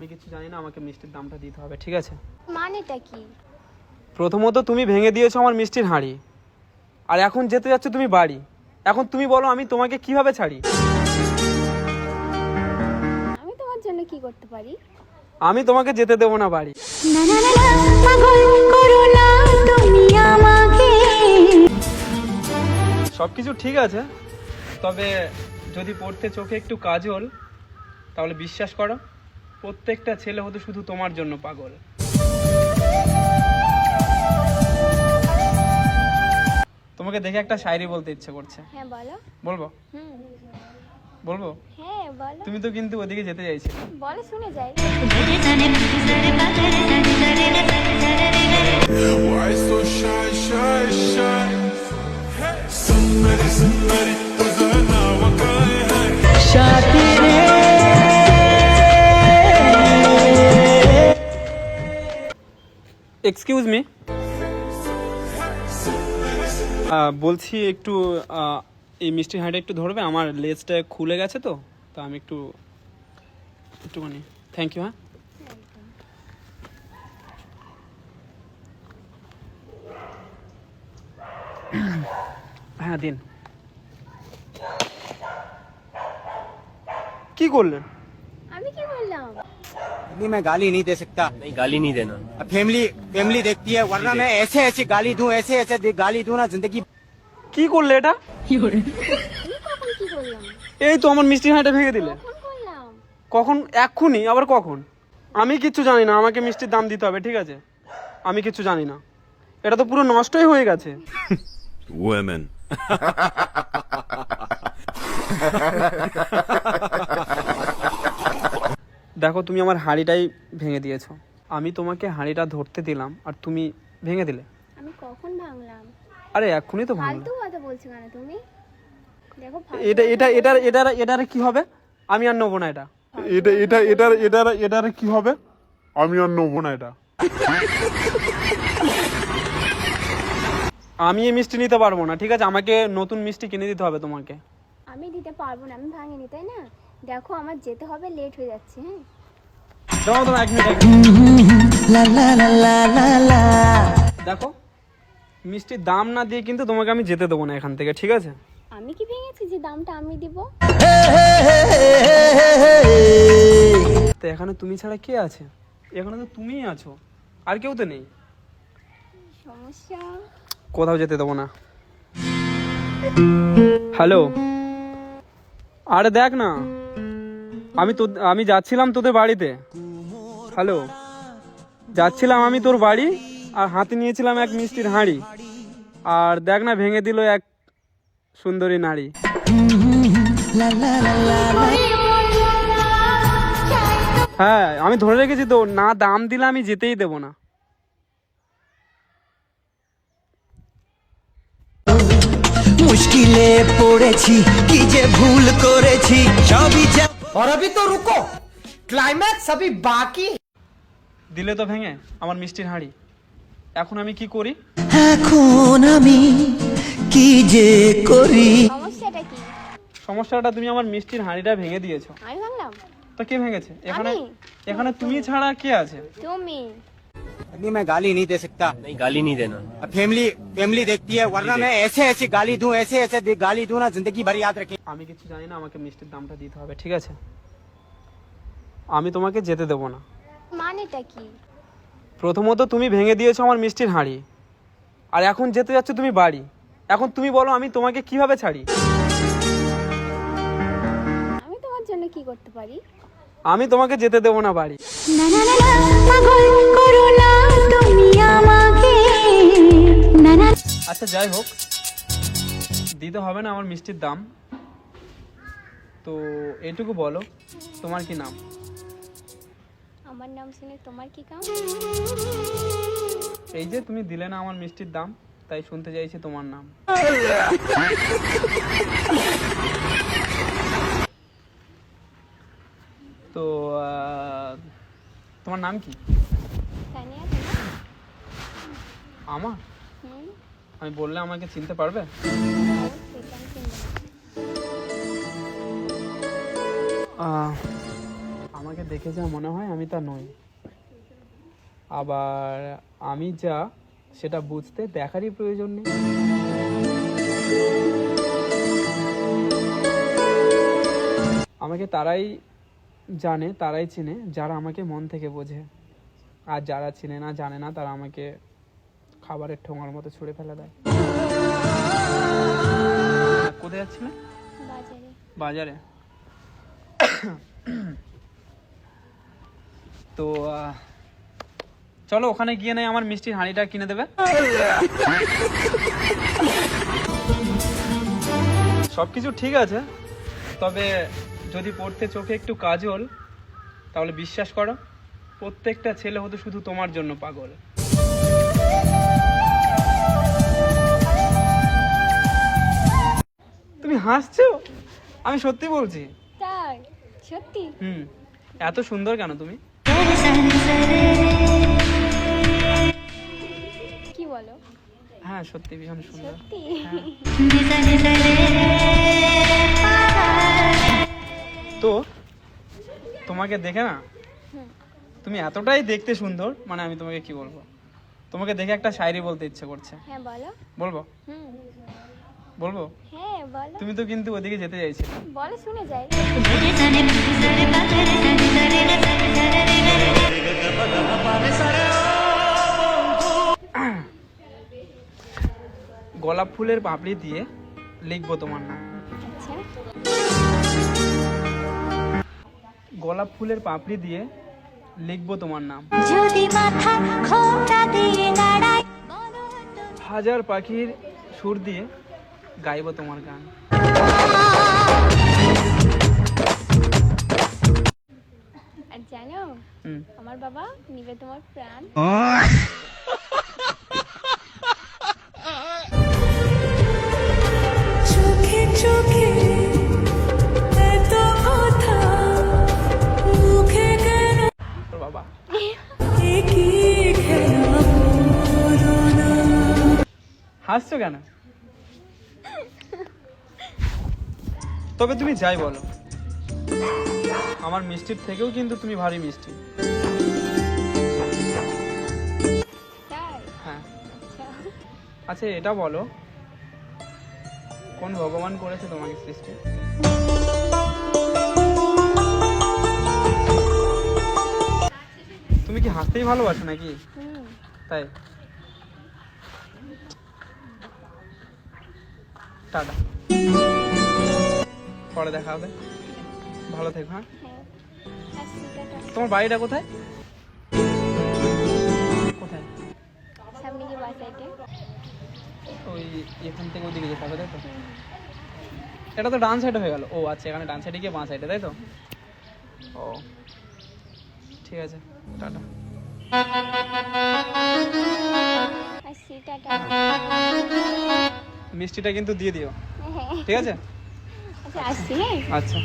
আমি কিছু জানি না, আমাকে মিষ্টির দামটা দিতে হবে, ঠিক আছে? মানেটা কি? প্রথমত তুমি ভেঙে দিয়েছো আমার মিষ্টির হাঁড়ি, আর এখন যেতে যাচ্ছ তুমি বাড়ি। এখন তুমি বলো আমি তোমাকে কিভাবে ছাড়ি? আমি তোমার জন্য কি করতে পারি? আমি তোমাকে যেতে দেবো না বাড়ি। না না না পাগল করো না তুমি আমাকে। সবকিছু ঠিক আছে, তবে যদি পড়তে চোখে একটু কাজল, তাহলে বিশ্বাস করো প্রত্যেকটা ছেলে হতো শুধু তোমার জন্য পাগল। তোমাকে দেখে একটা শায়রি বলতে ইচ্ছে করছে। হ্যাঁ বলো। বলবো? বলবো? হ্যাঁ বলো। তুমি তো কিন্তু ওদিকে যেতে চাইছিলে। বলো শুনে যাই। Why so shy, shy, shy? Somebody, somebody, Hosanna, Wakai, hai. Excuse me, বলছি একটু এই মিষ্টির হাঁড়িটা একটু ধরবে? আমার লেজটা খুলে গেছে তো আমি একটুখানি। Thank you. হ্যাঁ দিন। কি করলেন? আমি কি বললাম? नहीं मैं गाली नहीं दे सकता। नहीं गाली नहीं देना। अब फैमिली फैमिली देखती है, वरना मैं ऐसे ऐसे गाली दूं, ऐसे ऐसे गाली दूं ना जिंदगी। কি করলে এটা? আমি কখন কি করলাম? এই তো আমার মিষ্টির হাঁড়িটা ভেঙে দিলে। কখন করলাম? কখন? এক্ষুনি? আবার কখন? আমি কিচ্ছু জানি না, আমাকে মিষ্টির দাম দিতে হবে, ঠিক আছে? আমি কিচ্ছু জানি না, এটা তো পুরো নষ্টই হয়ে গেছে। Women. দেখো তুমি আমার হাঁড়িটাই ভেঙে দিয়েছো। আমি তোমাকে হাঁড়িটা ধরতে দিলাম আর তুমি ভেঙে দিলে। আমি কখন ভাঙলাম? আরে এক্ষুনি তো ভাঙলাম। ফালতু কথা বলছো কেন তুমি? দেখো এটা এটা এটার এটার এটার কি হবে? আমি আর নেবো না এটা। এটার কি হবে? আমি আর নেবো না এটা। আমি এই মিষ্টি নিতে পারবো না, ঠিক আছে? আমাকে নতুন মিষ্টি কিনে দিতে হবে তোমাকে। আমি দিতে পারবো না, আমি ভাঙিনি তাই না? দেখো আমার যেতে হবে, লেট হয়ে যাচ্ছে। হ্যাঁ দাও তো, এক মিনিট। দেখো মিষ্টির দাম না দিয়ে কিন্তু তোমাকে আমি যেতে দেবো না এখান থেকে, ঠিক আছে? আমি কি ভেঙেছি যে দামটা আমি দিব? তো এখানে তুমি ছাড়া কে আছে? এখানে তো তুমিই আছো, আর কেউ তো নেই। সমস্যা? কোথাও যেতে দেবো না। হ্যালো, আরে দেখ না, আমি যাচ্ছিলাম তোদের বাড়িতে। হ্যালো, যাচ্ছিলাম আমি তোর বাড়ি, আর হাতে নিয়েছিলাম এক মিষ্টির হাঁড়ি, আর দেখ না ভেঙে দিল এক সুন্দরী নারী। হ্যাঁ আমি ধরে রেখেছি তো, না দাম দিলে আমি যেতেই দেবো না। মুশকিলে পড়েছি, কি যে ভুল করেছি সবই और अभी तो रुको, क्लाइमैक्स अभी बाकी। দিলে তো ভেঙে আমার মিষ্টির হাঁড়ি, এখন আমি কি করি? এখন আমি কি যে করি। সমস্যাটা কি? সমস্যাটা তুমি আমার মিষ্টির হাঁড়িটা ভেঙে দিয়েছো। আমি ভাঙলাম? তো কে ভেঙেছে এখানে? আমি। এখানে তুমি ছাড়া কে আছে? তুমি। नहीं मैं गाली नहीं दे सकता। नहीं गाली नहीं देना। अब फैमिली फैमिली देखती है, वरना मैं ऐसे ऐसे गाली दूं, ऐसे ऐसे गाली दूं ना जिंदगी भर याद रखें। আমি কিছু জানি না, আমাকে মিষ্টির দামটা দিতে হবে, ঠিক আছে? আমি তোমাকে যেতে দেবো না। মানেটা কি? প্রথমত তুমি ভেঙে দিয়েছো আমার মিষ্টির হাঁড়ি, আর এখন যেতে যাচ্ছ তুমি বাড়ি। এখন তুমি বলো আমি তোমাকে কিভাবে ছাড়ি? আমি তোমার জন্য কি করতে পারি? আমি তোমাকে যেতে দেবো না বাড়ি। না না না পাগল করো না তুমি আমাকে। না না। আচ্ছা যাই হোক, দিতে হবে না আমার মিষ্টির দাম। তো এইটুকু বলো, তোমার কি নাম? আমার নাম শুনে তোমার কি কাম? এই যে তুমি দিলে না আমার মিষ্টির দাম, তাই শুনতে চাইছি তোমার নাম। তো তোমার নাম কি? তানিয়া। তোমার? আমার? আমি বললে আমাকে চিনতে পারবে? অবশ্যই, কেন চিনবে না? আমাকে দেখে যা মনে হয় আমি তা নই, আবার আমি যা সেটা বুঝতে দেখারই প্রয়োজন নেই। আমাকে তারাই জানে, তারাই চিনে যারা আমাকে মন থেকে বোঝে, আর যারা চিনে না জানে না তারা আমাকে খাবারের ঠোঙার মতো ছুঁড়ে ফেলে দেয়। কোথায় যাচ্ছিলে? বাজারে। তো চলো ওখানে গিয়ে নাই আমার মিষ্টির হাঁড়িটা কিনে দেবে। সবকিছু ঠিক আছে, তবে যদি পড়তে চোখে একটু কাজল, তাহলে বিশ্বাস করো প্রত্যেকটা ছেলে হতো শুধু তোমার জন্য পাগল। তুমি হাসছো? আমি সত্যি বলছি। তাই? সত্যি? এত সুন্দর কেন তুমি? কি বলো? হ্যাঁ সত্যি ভীষণ সুন্দর। সত্যি? তো তোমাকে দেখে না, তুমি এতটাই দেখতে সুন্দর, মানে আমি তোমাকে কি বলবো, তোমাকে দেখে একটা শায়রি বলতে ইচ্ছে করছে। হ্যাঁ বলো। বলবো? বলবো? হ্যাঁ বলো। তুমি তো কিন্তু ওদিকে যেতে চাইছিলে। বলো শুনে যাই। গোলাপ ফুলের পাপড়ি দিয়ে লিখবো তোমার নাম। আচ্ছা। গোলাপ ফুলের পাপড়ি দিয়ে লিখবো তোমার নাম। যদি মাথা খোঁটা দিয়ে দাঁড়ায়, হাজার পাখির সুর দিয়ে গাইবো তোমার গান। আর জানো আমার বাবা নিবে তোমার প্রাণ। চোখে চোখে এত কথা, মুখে কেন তোর বাবা কি খেলা পুরোনো। হাসছো কেন? তবে তুমি যাই বলো, আমার মিষ্টির থেকেও কিন্তু তুমি ভারী মিষ্টি। তাই? হ্যাঁ। আচ্ছা। আচ্ছা এটা বলো, কোন ভগবান করেছে তোমাকে সৃষ্টি? তুমি কি হাসতেই ভালোবাসো নাকি? তাই? টাটা, পরে দেখা হবে, ভালো থেকো। হ্যাঁ, হ্যাঁ। আসি, টাটা। তোমার বাড়িটা কোথায়? কোথায়? সামনে যে বাস আইটে। ওই এখান থেকে ওদিকে যেতে হবে, তাই তো? এটা তো ডান সাইডে হয়ে গেল। ও আচ্ছা, এখানে ডান সাইডে গিয়ে বাঁ সাইডে, তাই তো? ও ঠিক আছে, টাটা। আসি, টাটা। মিষ্টিটা কিন্তু দিয়ে দিও, হ্যাঁ। ঠিক আছে? আচ্ছা আসছি। হ্যাঁ। আচ্ছা।